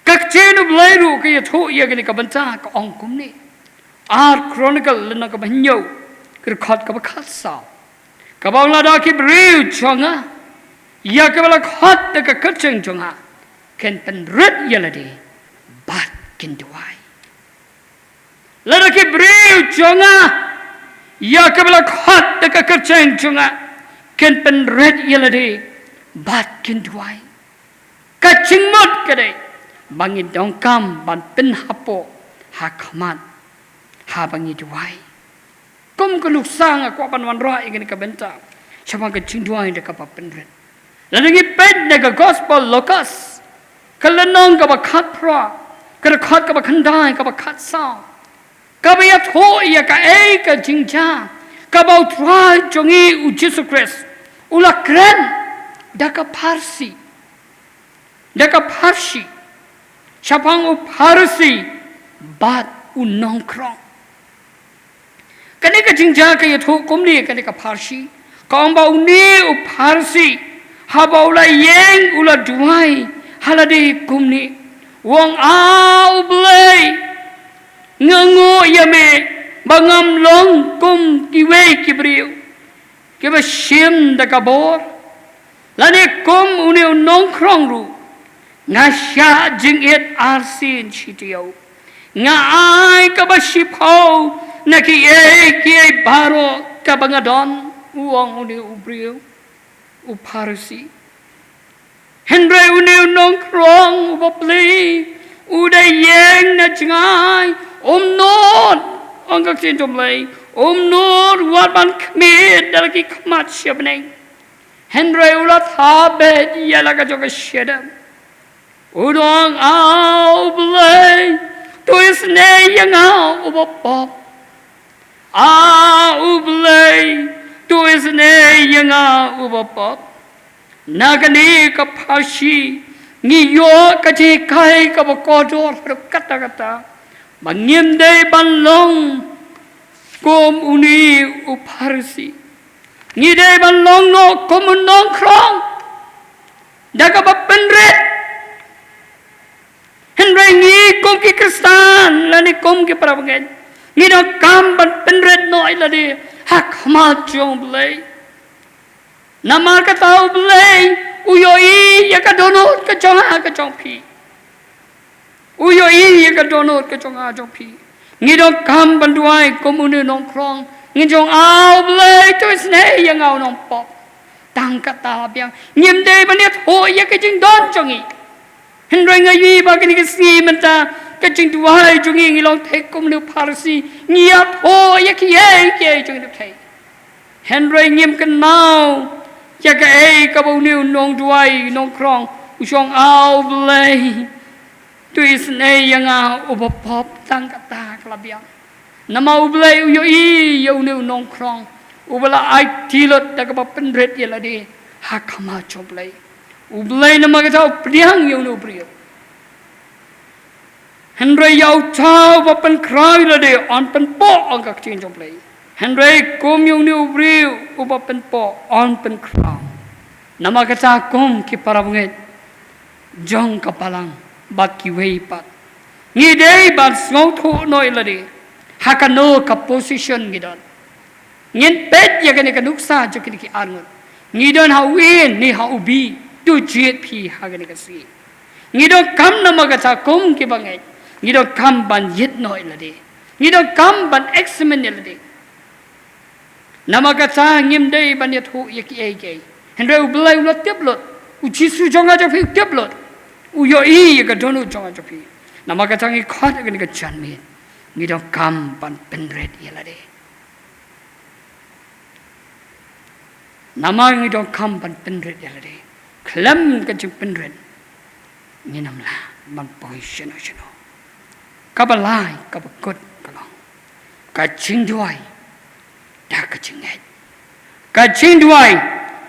các chế nó lấy đủ cái thô ya cái bánh cha cái ông cũng nè Art Chronicle lên nó cái bánh nhiều cái khát cái khát sao cái bao là đó cái review chong á ya cái bao là khát cái khát chừng chong á khen bánh rất ya là đi bát kinh đuôi là đó cái review chong á ya cái bao là khát cái khát chừng chong á khen bánh rất ya là đi bát kinh đuôi cái chừng mất cái đấy bangin dong kam ban pen hapo ha khamat ha bangi duai kum ko luk sang ko ban wan ra igani ka benta chama ka ching duai de ka pa pen ren la ngi pet de ka gospel locus kalanong ka ba khat pra ka khat ka ba khandai ka ba khat sa ka ba ya tho ya ka e ka ching cha ka ba try jongi u Jesus Christ ula kren da ka parsi Siapang Parsi bat unong krong. Ketika jingja kaya tu kumni ketika Parsi, kau bau ni Parsi, habau la yeng ula duai halade kumni, wong au blay ngango yame bangam long kum kiwe kibriu, kiba shim dakabor, lani kum uni unong krong ru. Nga siya jingit arsin sitiyaw. Nga ay kabasiphaw na kiyay baro kabangadon uwang uni ubriyo uparisi. Henry uni unong krong ubabli uday yeng na jingay umnod ang kaksin tumlay umnod warman kmid dalaki kamat siya beneng. Henry ulat habed yalaga joga siyadam. Udong au blay tu isne yang au ubop au blay tu isne yang au ubop nagani ka phashi ngi yo ka chi kai ka ba ko jor kata kata mangim dei ban long kom uni uparsi ngi dei ban long no kom nong krong daga ba penret Henry ngi kom ki Kristan lani kom ki parabangan ngi do kam ban penret noi la di hak ma jong blay namar ka tau blay uyoi ya ka donot ka chong pi uyoi ya ka donot ka chong pi ngi do kam ban duai kom unu nong krong ngi jong au blay to sne ya ngau nong pop tang ka ta biang nyim de ban net ho ya ka jing don chong i Henry ngayi ba kini kasi menta kacing tuai jungi ngilong tekum nu parsi ngiap ho ya kiye jungi nu tei Henry ngim kenau ya ka ka bau nu nong tuai nong krong usong au blay tu isne yang a ubapop tang kata kalabiang nama ublay uyo i yo nu nong krong ubala ai tilot da ka penret ya ladi hakama choblay ublay na magataw priang yung nubriyo. Henry yaw tao pa pankray la de on panpo ang kakchin jong play. Henry kum yung nubriyo upa panpo on pankraw. Na magataw kum ki parabungit jong kapalang bakiway pat. Ngidey bat ngaw to no ilade hakano ka position ngidon. Ngin pet ya kani kanuksa jo kini ki arngon. Ngidon hawin ni haubi tu jiet pi hagan kasi ngido kam na magata kum ki bangai Ni dong kam ban yit noi la de. Ni dong kam ban examen la de. Nama kata ngim dei ban yat hu yaki ai. Henry u belai lot tiap lot. U Jisu jonga japi tiap lot. U yo I ka donu jonga japi. Nama kata ngi khat ka ni ka chan mi. Ni dong kam ban penret la de. Nama ngi dong kam ban penret la de. Klam ka jing penret. Ni nam la ban poi sheno. Kabalai kabakut kalong. Ka ching duai. Da ka ching het. Ka ching duai.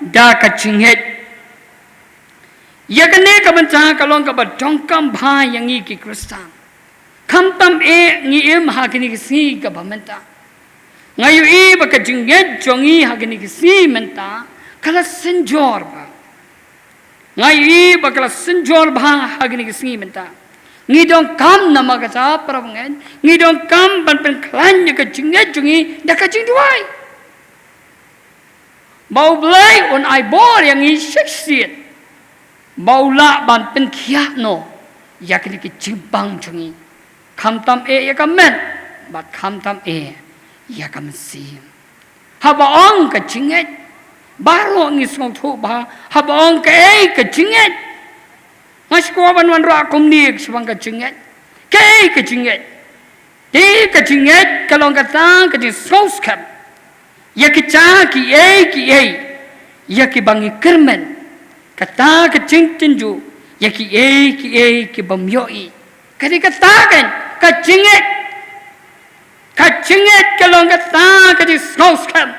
Da ka ching het. Ya kene ka banca kalong ka badong kam bha yang I ki Kristan. Kam tam e ngi em ha kini si ka bamenta. Ngayu I ba ka ching het jongi ha kini si menta. Kala senjor ba. Ngayu I ba kala senjor ba ha kini si menta. Ngi dong kam nama ka sa prabangan. Ngi dong kam ban pen klan ya ka ching het jongi da ka ching duai. Bau belai on ai bor yang I syaksiat. Bau la ban pen kia no. Ya kini ki cimpang jongi. Kam tam e ya ka men. Bat kam tam e ya ka mesim. Haba ong ka ching het. Baru ngi song thu ba. Haba ong ka e ka ching het. Mas ko wan ra kom ni sebang ka ching het. Ka ka ching het. Ti ka ching het kalong ka tang ka di sos kam. Ya ki cha ki e ya ki bangi kermen kata ka ching tinju ya ki e ki bam yo I kadi kata kan ka chinget kalong kata ka di sos kam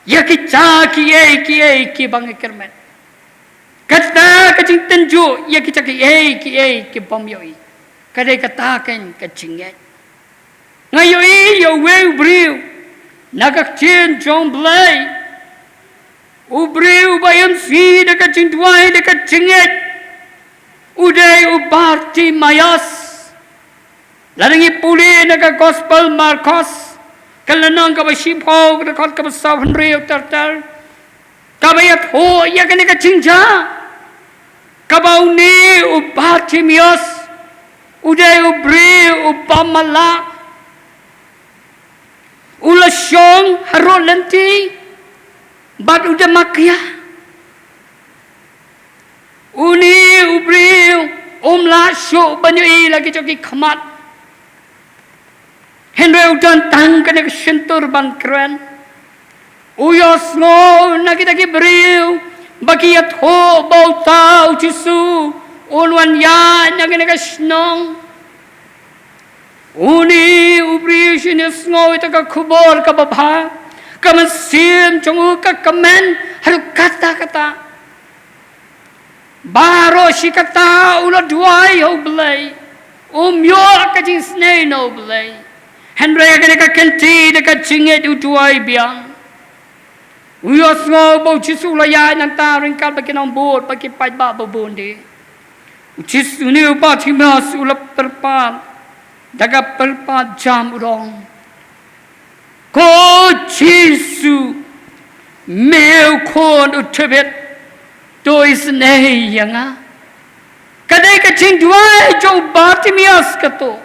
ya ki cha ki e ki bangi kermen kata ka ching tinju ya ki cha ki ki bam yo I kadi kata kan ka chinget ngayo I yo we briu Nagak chin jong blay. Ubriu bayam si dekat cing tuai dekat cinget. Uday ubarti mayas. Larangi puli dekat gospel Marcos. Kalanang kabasipho dekat kabasaw Henry tartar. Kabayat ho ya kan dekat cingja. Kabau ni ubarti mayas. Uday ubriu upamala. Ula syong harul lenti bat udah makia uni ubriu la syok banyu I lagi coki khamat henry udan tang kena kesentur ban keren uyos ngo nagi beriu bagiat ho bau tau Jisu unwan ya nagi kesnong Uni ubri sinis ngoy taka kubor ka babha kamasim chungu ka kamen haru kata baro si kata ula duai ho blay yo ka jing snay no blay henry ka ka kenti ka chinget u duai biang uyos ngo bo Jisu la ya nang ta ring kal bakinong bot bakipaj ba babonde Jisu ni upa timas ula perpat daga perpat jam urong ko Jisu meu kon utebet to isnei yanga kadai ka ching duai jong Bartimeus kato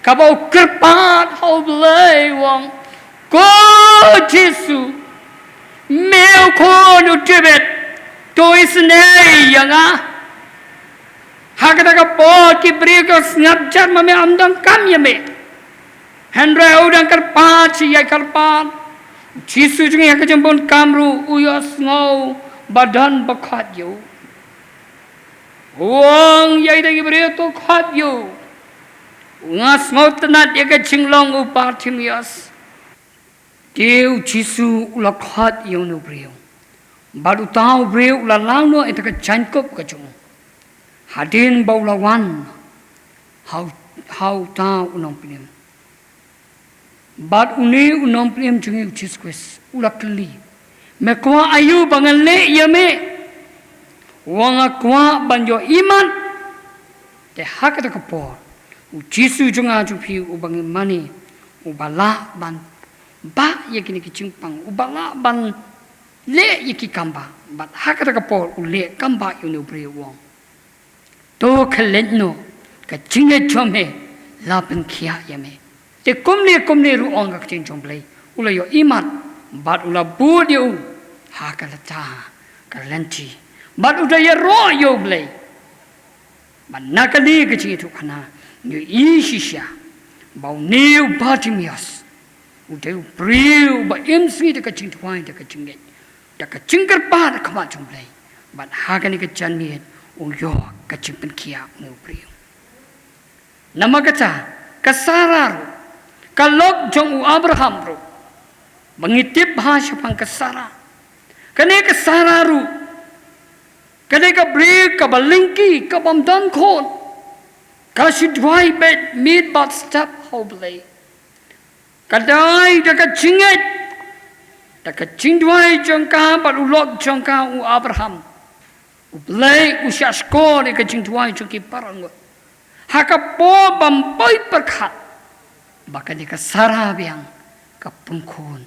kabau kerpat hau belai wong ko Jisu meu kon utebet to isnei yanga Hakata ka po ki brigo snap jar mame amdang kam yame Henry udang karpat si yai karpat Jisu jungi haka jambon kamru uyos ngau badan bakat yo Wong yai dangi brio to khat yo Ngas ngau tenat yaka cinglong u Bartimeus Deu Jisu ula khat yo no brio Baru tahu brio ula lang no itaka jankop ka jung Hadin bau lawan how ta unong pinem bat uni unong pinem jungi uchis kwes ulakli me kwa ayu bangalle yame wanga kwa banjo iman te hakata kapor uchisu junga jupi ubangi mani ubala ban ba yakini kichimpang ubala ban le yiki kamba bat hakata kapor ule kamba yunu bre wong to kalen no cái chính cái chom he là bên kia ya me te kum ne ru ong ka ching chom play ula yo imat bat ula bu diu ha ka la ta ka lenti bat uda ya ro yo play bat nakali ka ching tu khana như ý shisha bao nhiêu Bartimaeus udah beriu ba MC dekat cing tuai dekat cing get dekat cingker ba dekat mak jumlai bat hagan dekat janmiet uyo kat cing penkia mu beriu nama kata kasarar kalok jong u Abraham ro mengitip bahasa pang kasara kane kasararu kane ka beriu ka balingki ka bamdan kon kasih tuai bet mid bat step hoblay kadai dekat cinget dekat cingduai jangka bat ulok jangka u Abraham u blai u syasko dekat cingduai jangki parangot haka po bampai perkat baka dekat sarabiang kapungkun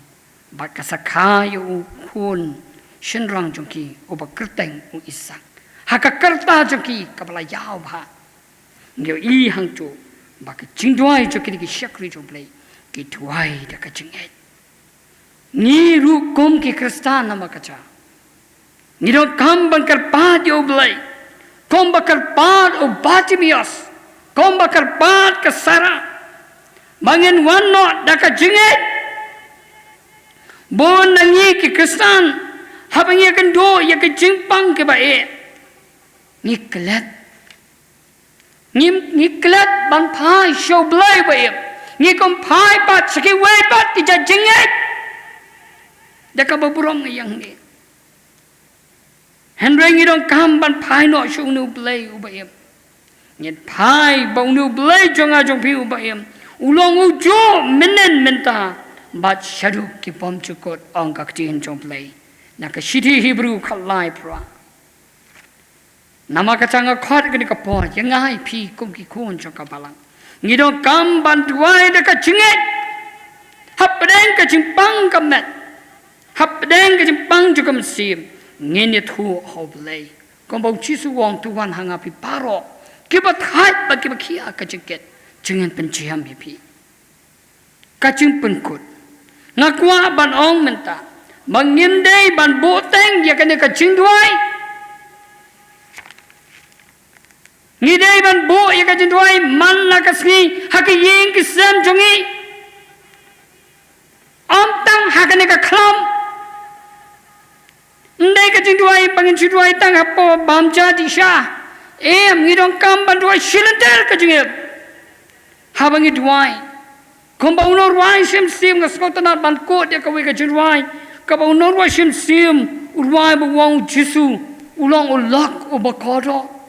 baka sakayo u kun shenrang jangki u bakerteng u Isak haka kerta jangki kapala yau ba ngeu i hang tu baka cingduai jangki dekat syakri jomplay ki tuai da kachinget ni ru kom ki kristan nama kacha ni ro kam bankar pa yo blai kom bakar pa o Bartimaeus kom bakar pa ka sara bangen wanno da kachinget bon nangi ki kristan habangi kan do ya ka jingpang ke ba e ni klet ban pa show blai ba e ni kom phai pat saki wei pat ti ja jinget da ka baburong yang ni henry ni dong kam ban phai no shu nu blai u ba em ni phai bong nu blai jonga jong pi u ba em ulong u jo menen menta bat shadu ki pom chukot ong ka tin jong blai na ka shiti hebrew khalai pra nama ka changa khot ka ni ka po yangai pi kum ki khon jong ka balang ni dong kam ban tuai dekat cinget hap deng ke cimpang kamet hap deng ke cimpang juga mesim ngene thu hoblay kom bau chisu wong tuan hanga pi paro kibat hai bagi bakia ka cinget cingan penciam pi ka cing penkut ngakwa ban ong menta mangindai ban boteng ya kene ka cing tuai ni dai ban bo ya ka jindwai man la ka sni ha ka yeng ki sam jongi am tang ha ka ne ka khlam ndai ka jindwai pangin jindwai tang ha po bam cha di sha em ni dong kam ban dwai shilanter ka jinge ha bangi dwai kom ba unor wai sim nga skotana ban ko ya ka we ka jindwai ka ba unor wai sim urwai ba wong jisu ulong ulak ubakodo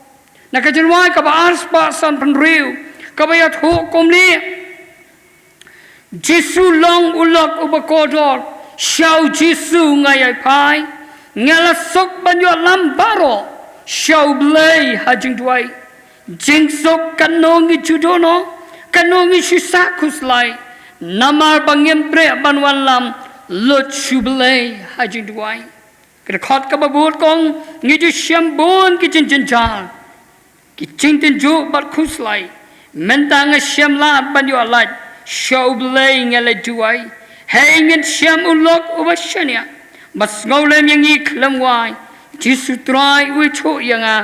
nak jenwai ka ba ars pa san penriu ka ba yat ho komli Jisu long ulak ubakodor shau Jisu ngai pai ngala sok banyo lambaro shau blai hajing duai jing sok kanongi judono kanongi shisakus lai namar bangem bre banwan lam lot shublai hajing duai kena khot ka ba bot kong ngi ju shambon ki chen chal ki chintin jo bat khuslai mentang shamla ban yo alat show blay ngale juai hangin sham ulok ubashania bas ngolem yang iklam wai jisu trai we cho yanga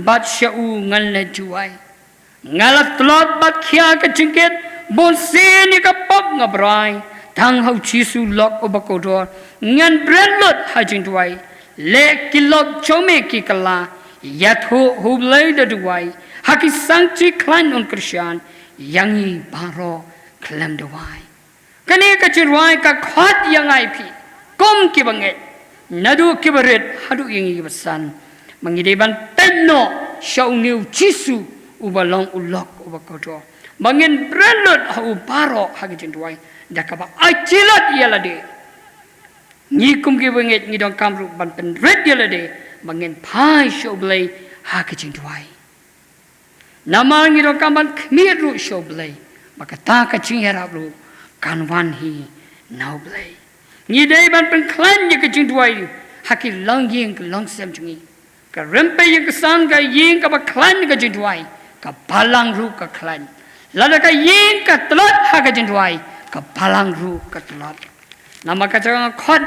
bat shau ngale juai ngalat tlot bat khia ka chinket bon se ni ka pop ngabrai thang hau jisu lok ubakodor ngan brandlot hajing duai le kilok chome ki kala yatho hublai da duai haki sangchi klan on krishan yangi baro klam duai kane ka chirwai ka khot yangai pi kom ki banget nadu ki baret hadu yangi basan mangide ban tenno shau new jisu ubalong ulok ubakodo mangin brandot hu baro haki duai dakaba achilat yalade ni kum ki banget ni dong kamru ban pen red yalade bangin pai shoblay ha ka ching duai namang ni ro kamban khmir ru shoblay maka ta ka ching hera ru kanwan hi naublay ni dai ban pen klan ni ka ching duai ha ki long yeng long sem chungi ka rempe yeng ka sang ka yeng ka ba klan ni ka ching duai กับพลังรู้กับคลันแล้วก็ยิงกับตลอดหากจะด้วยกับพลังรู้กับตลอดนามาก็จะคอด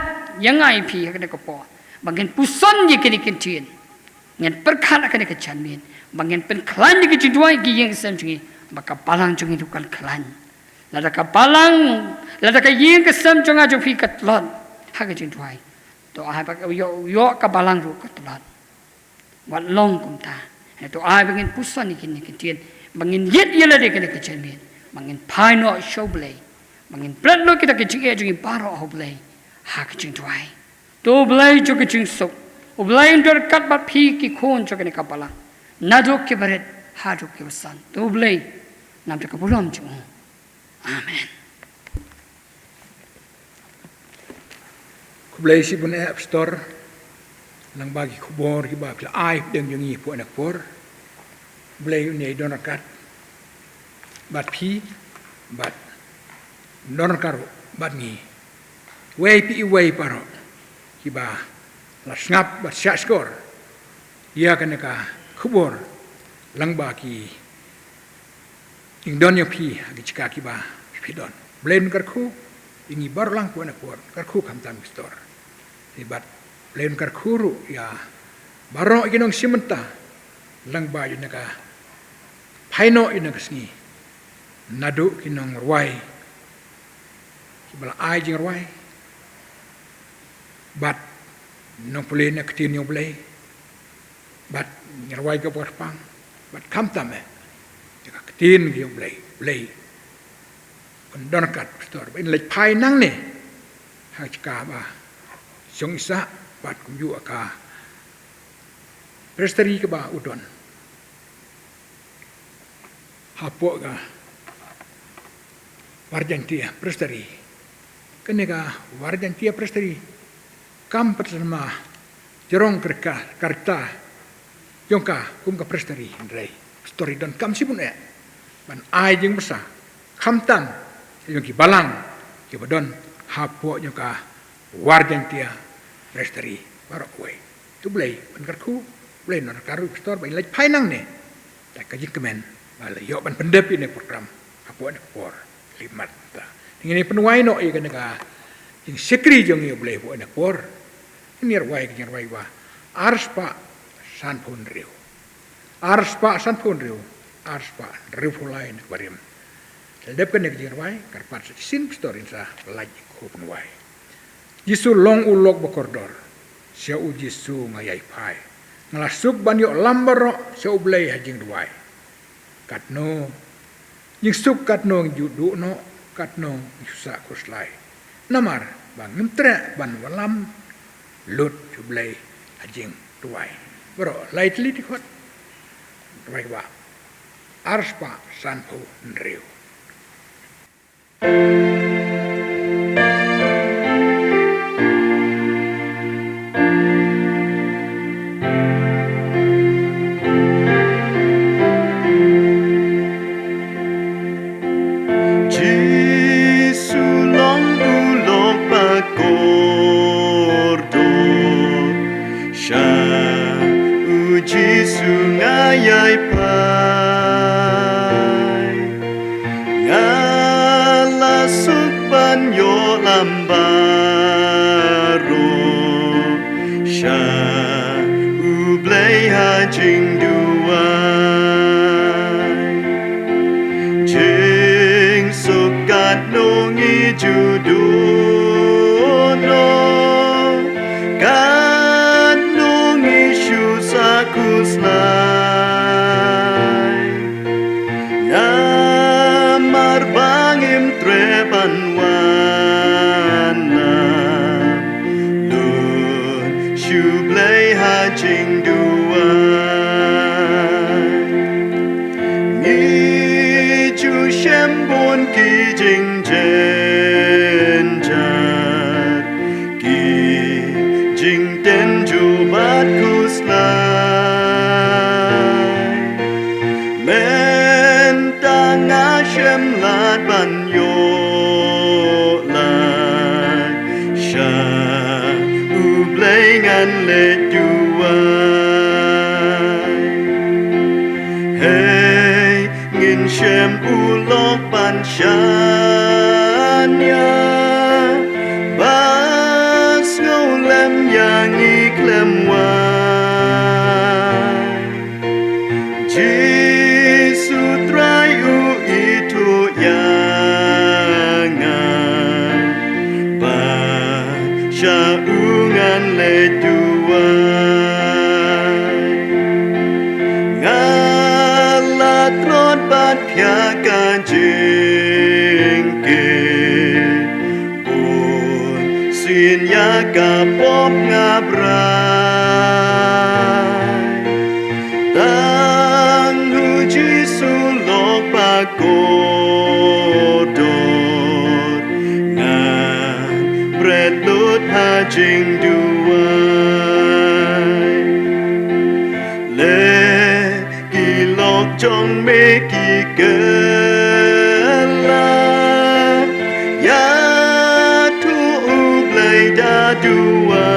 ยังไงพี่ก็ได้ก็พอบางเงินผู้สนยิ่งกันกันเทียนเงินประคันก็ได้ก็ฉันเมียนบางเงินเป็นคลันยิ่งจะด้วยกี่ยังเส้นจุงบางกับพลังจุงทุกกันคลันแล้วก็พลังแล้วก็ยิงกับเส้นจุงอาจุพี่กับตลอดหากจะด้วยตัวอาไปโยกับพลังรู้กับตลอดวัดลงกุมตาตัวอาบางเงินผู้สนยิ่งกันเทียนบางเงินยึดยันเลยก็ได้ก็ฉันเมียนบางเงินภายนอกโชว์เลยบางเงินเปลี่ยนโลกkita kecil juga baru aku beli hak kecil tuai tu beli juga kecil sok beli untuk kat bat pi kikun juga ni kapala naduk ke barat haduk ke besan tu beli nam tu kebulam juga amen ku beli si pun app store lang bagi kubor ki bag la ai deng yang ni pu anak por beli ni don kat bat pi bat non karo bat ni way pi way paro kiba la snap bat sha skor ya kan ka khubor lang ba ki ing don yo pi agi chika kiba pi don blend kar khu ingi bar lang ko na por kar khu kham tam stor ni bat blend kar khu ru ya baro ikinong simenta lang ba yun ka phaino yun ka sngi nadu kinong ruai bala ai jing ruai bat nong pule na ktin yo blai bat ruai ka por pang bat kam tame ka ktin yo blai kon don kat stor ben lek pai nang ne ha ka ba song sa bat kum yu ka presteri ka ba udon ha po ga Warjantia presteri kenega warjantia presteri kam pertama jerong karta yongka kum ka presteri ndrei story don kam sibun e ban ai jing besa kam tam yongki balang ki badon hapo yongka warjantia presteri barok we tu blai ban karku blai non karu store bai lek pai nang ne ta ka jing kemen bala yo ban pendep ini program hapo ne por limat ta ini penuai no i kan ka ing sekri jong i boleh bu anak por ini rawai kan rawai wa arspa san pun riu arspa san pun riu arspa riu fulai nak barim sedep kan nek rawai karpat sin story sa lagi ko penuai Yesu long ulok bokordor sia u Yesu ngai pai ngalasuk banyo lambaro sia boleh hajing rawai katno yung suk katno judu no katno yusa kuslai namar bang ngentre ban walam lut jublai ajing tuai bro lightly dikot tuai ba arspa sanpo nriu Hey in shem ulok panshanya bas ngolem yang iklem wai Jesu trai u itu yangan ba sha ungan le duai ngala trot bat phya kan jingke bun sin ya ka pop ngabrai tang hu Jesu lok ba kodor ngan bret lut ha jing duai le ki lok trong me ki ke la ya tu u blai da duai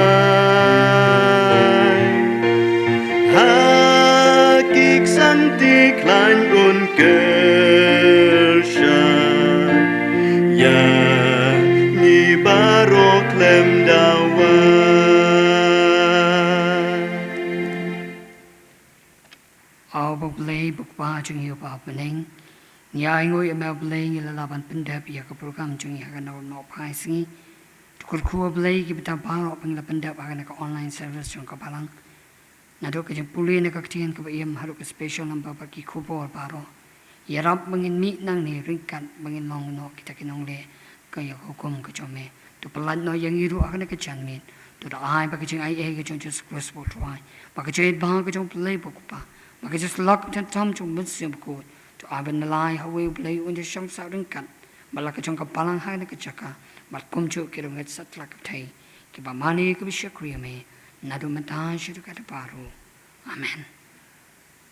ha kik san ti klein un gershan ya ni baro klem dawai Ao bốc lấy bốc ba chung yêu bảo bên anh nhà ngồi em lấy như là làm bên đẹp ya cái program chung ya cái nào nộp hai sinh tukul khu lấy cái bita baro bên là bên đẹp cái cái online service chung cái balang na do cái chung puli na cái tiền cái em haru cái special number bagi cái khu bor baro ya rap bangin mi nang ni ringkat bangin long no kita kinong le cái ya hukum cái chung me tu pelan no yang iru cái cái chan min tu dah ai bagi chung ai cái chung just cross board right bagi chung bang cái chung play bok pa mà cái just lock trên thăm trong mất xiêm cột cho ai bên lai họ will play under trong sao đứng cạnh mà là cái trong cái palang hai cái chaka mà công chúa cái đồng hết sắt là cái thầy cái bà mani cái bị sạc riêng mày nado mình ta sẽ được cái baru amen